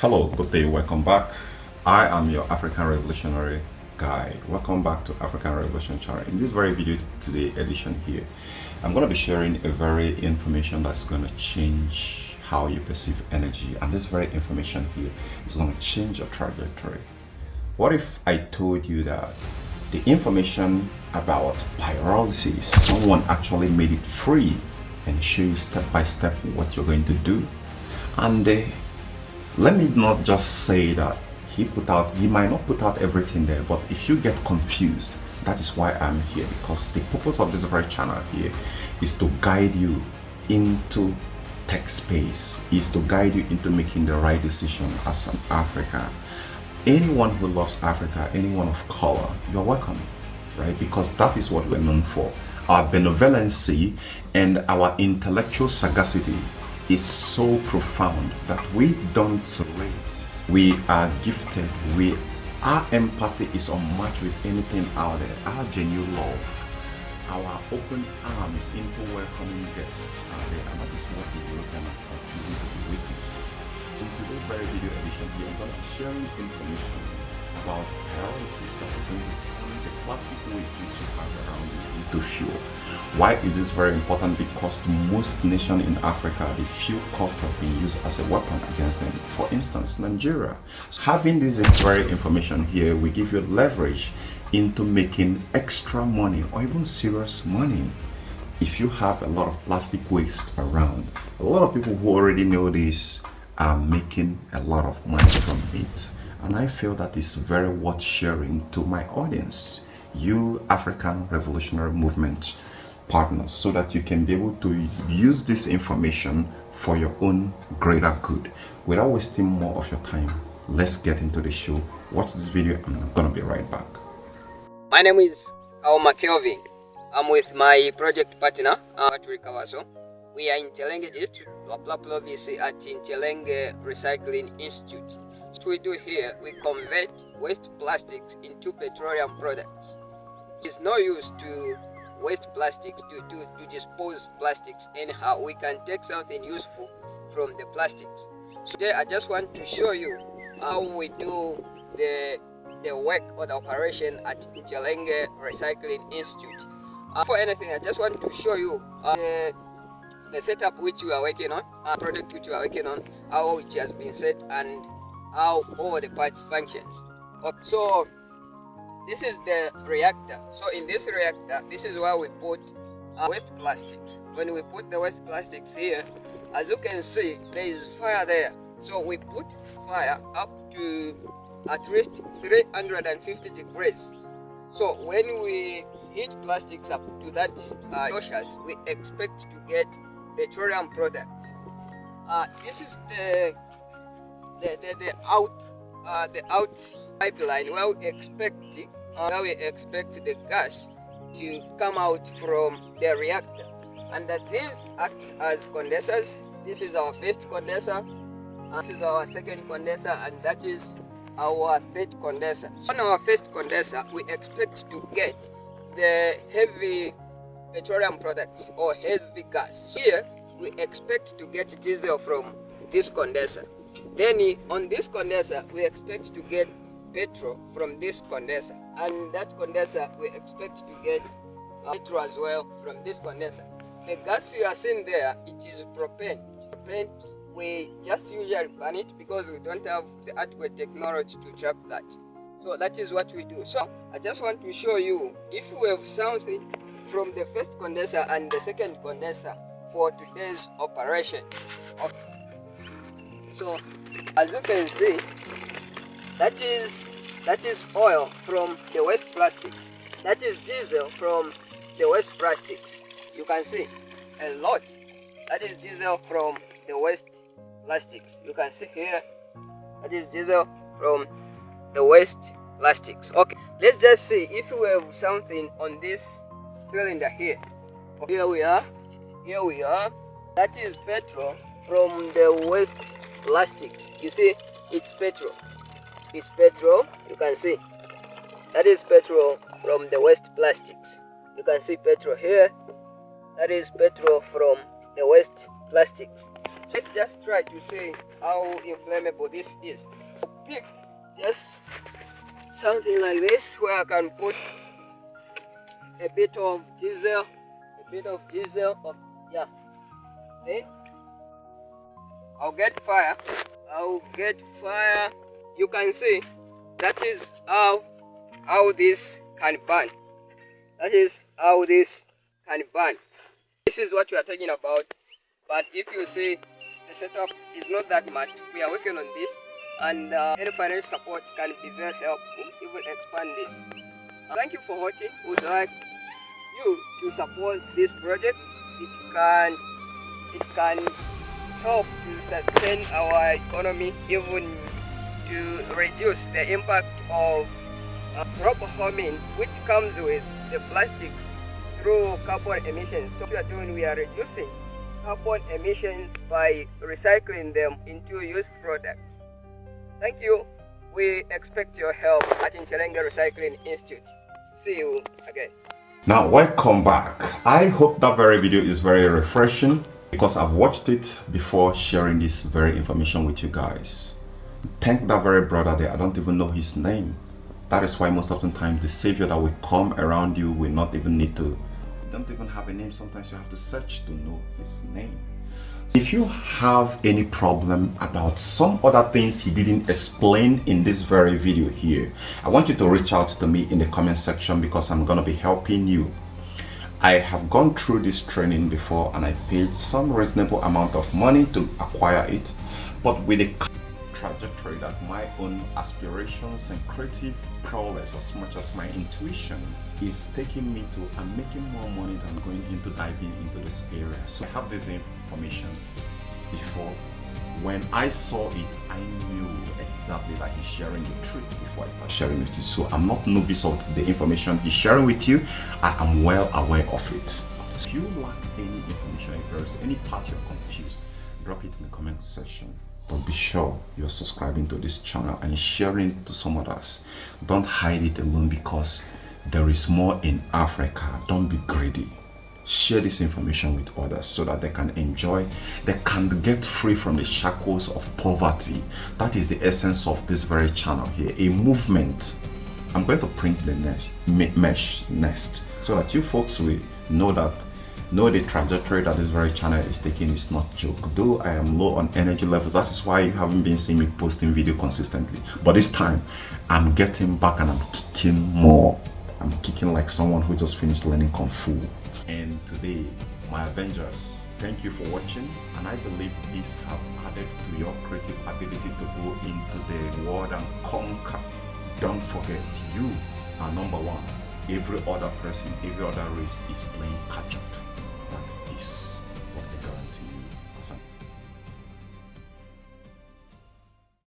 Hello, good day, welcome back. I am your African Revolutionary Guide. Welcome back to African Revolution Channel. In this very video today edition here, I'm going to be sharing a very information that's going to change how you perceive energy, and this very information here is going to change your trajectory. What if I told you that the information about pyrolysis, someone actually made it free and show you step by step what you're going to do? And let me not just say that he might not put out everything there, but if you get confused, that is why I'm here, because the purpose of this very channel here is to guide you into tech space, is to guide you into making the right decision as an African. Anyone who loves Africa, anyone of color, you're welcome, right? Because that is what we're known for. Our benevolency and our intellectual sagacity is so profound that we don't race. We are gifted. Our empathy is unmatched with anything out there. Our genuine love, our open arms into welcoming guests are there, and that is what the European are confusing to the weakness. So in today's very video edition here, I'm going to be sharing information about pyrolysis that's going to turn the plastic waste which you have around you into fuel. Why is this very important? Because to most nations in Africa, the fuel cost has been used as a weapon against them. For instance, Nigeria. So having this very information here, we give you leverage into making extra money or even serious money. If you have a lot of plastic waste around, a lot of people who already know this are making a lot of money from it. And I feel that is very worth sharing to my audience, you African Revolutionary Movement partners, so that you can be able to use this information for your own greater good. Without wasting more of your time, let's get into the show. Watch this video and I'm gonna be right back. My name is Kaoma Kelvin. I'm with my project partner, Patrick Kawaso. We are in Chelenge District, Wapla Province at Chelenge Recycling Institute. What we do here, we convert waste plastics into petroleum products. It's no use to waste plastics, to dispose plastics anyhow. We can take something useful from the plastics. So today I just want to show you how we do the work or the operation at Chelenge Recycling Institute. For anything, I just want to show you the setup which we are working on, product which we are working on, how it has been set, and how all the parts functions. Okay. So this is the reactor. So in this reactor, this is where we put waste plastics. When we put the waste plastics here, as you can see, there is fire there. So we put fire up to at least 350 degrees. So when we heat plastics up to that temperatures, we expect to get petroleum products. This is the out pipeline where we expect the gas to come out from the reactor, and that these act as condensers. This is our first condenser, this is our second condenser, and that is our third condenser. On our first condenser, we expect to get the heavy petroleum products or heavy gas. Here we expect to get diesel from this condenser. Then on this condenser, we expect to get petrol from this condenser, and that condenser we expect to get petrol as well from this condenser. The gas you are seeing there, it is propane. Propane, we just usually burn it because we don't have the adequate technology to trap that. So that is what we do. So I just want to show you if we have something from the first condenser and the second condenser for today's operation. Okay. So as you can see, that is oil from the waste plastics. That is diesel from the waste plastics. You can see a lot. That is diesel from the waste plastics. You can see here, that is diesel from the waste plastics. Okay, let's just see if we have something on this cylinder here. Here we are. That is petrol from the waste plastics. You see, it's petrol. You can see that is petrol from the waste plastics. You can see petrol here. That is petrol from the waste plastics. let's just try to say how inflammable this is. I'll pick just something like this where I can put a bit of diesel, yeah. Then I'll get fire. You can see that is how this can burn. This is what we are talking about. But if you see, the setup is not that much. We are working on this, and any financial support can be very helpful if we expand this. Thank you for watching. We would like you to support this project. It can help to sustain our economy, even to reduce the impact of global warming, which comes with the plastics through carbon emissions. So what we are reducing carbon emissions by recycling them into used products. Thank you. We expect your help at Inchelenge Recycling Institute. See you again. Now, welcome back. I hope that very video is very refreshing because I've watched it before sharing this very information with you guys. Thank that very brother there. I don't even know his name. That is why most often times the savior that will come around you will not even need to. You don't even have a name. Sometimes you have to search to know his name. If you have any problem about some other things he didn't explain in this very video here, I want you to reach out to me in the comment section because I'm going to be helping you. I have gone through this training before and I paid some reasonable amount of money to acquire it, but with a trajectory that my own aspirations and creative prowess, as much as my intuition, is taking me to, I'm making more money than going into diving into this area. So I have this information before. When I saw it, I knew exactly that he's sharing the truth before I start sharing it with you. So I'm not novice of the information he's sharing with you. I am well aware of it. So if you lack any information, if there's any part you're confused, drop it in the comment section. But be sure you're subscribing to this channel and sharing it to some others. Don't hide it alone because there is more in Africa. Don't be greedy. Share this information with others so that they can enjoy, they can get free from the shackles of poverty. That is the essence of this very channel here, a movement. I'm going to print the mesh next so that you folks will know the trajectory that this very channel is taking is not joke. Though I am low on energy levels, that is why you haven't been seeing me posting video consistently. But this time I'm getting back and I'm kicking more. I'm kicking like someone who just finished learning Kung Fu. And today, my Avengers, thank you for watching, and I believe these have added to your creative ability to go into the world and conquer. Don't forget, you are number one. Every other person, every other race is playing catch up. That is what I guarantee.